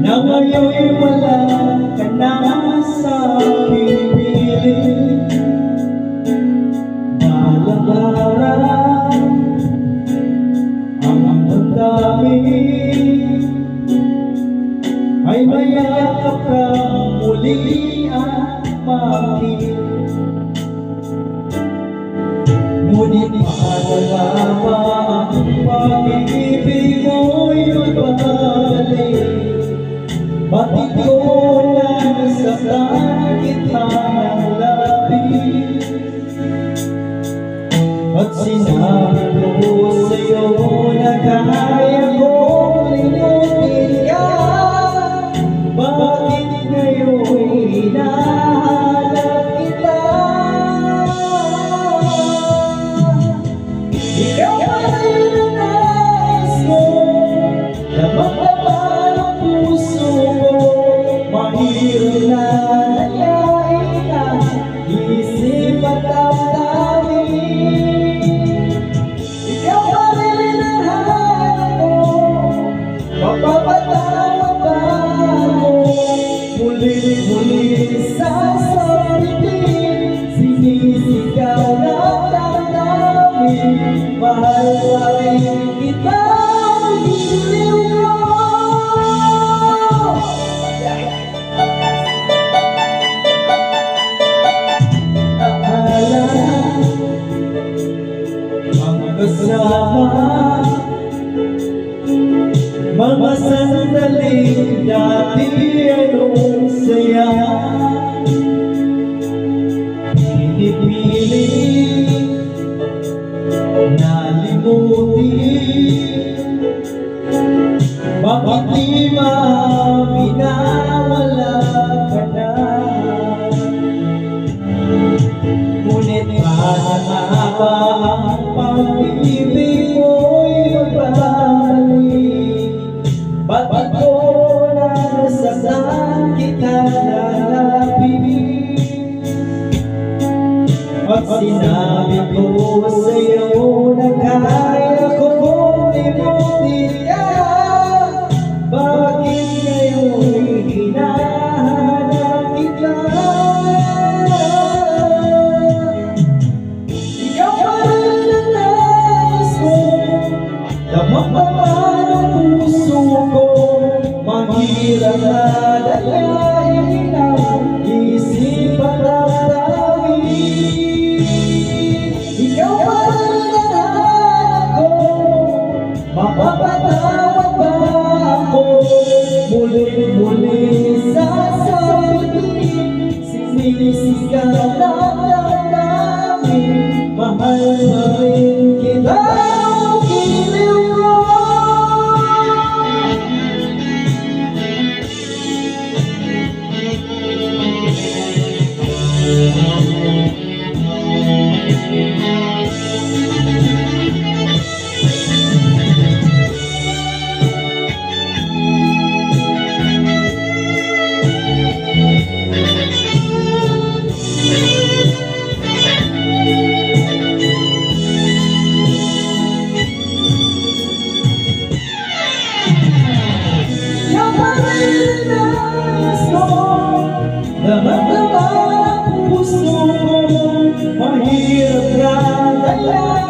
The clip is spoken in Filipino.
Na ngayon'y wala ka na sa aking piling. Balang araw ang damdamin ay mayakap ka muli at makin. Ngunit paano nga ba ang pag-ibig mo'y magbabalik? Bakit ko nasasaktan kita ng labis? At sinabi ko sa'yo na kaya kong limutin ka. Bakit ngayon hinahanap kita? Ikaw ay nanais ko na maglaban ang puso ko. Mahirap na nayain ang isip at damdamin. Ikaw pa rin ang hanap ko, mapapatawag ba ako? Muli-muli sasabihin, sinisigaw na damdamin. Mahal pa rin kita, giliw ko. Kasama mga sandaling dati anong saya, pinipilit nalimutin. Bakit di mapinawala ka na? Ngunit mahaba ang pag-ibig mo'y magbabalik. Bakit ko nasasaktan kita ng labis? At sinabi ko sa'yo na kaya ko kung limutin ka. Bakit ngayon hinahanap kita? Ikaw pa rin ang nais ko, damang-daman ang puso ko. Mahirap na dalahin ang isip at damdamin. Ikaw pa rin ang hanap ko, mapapatawag ba ako? Muli-muli sasabihin, sinisigaw na damdamin. Mahal pa rin kita, giliw ko. Damang-daman ang puso ko, mahirap na dalahin.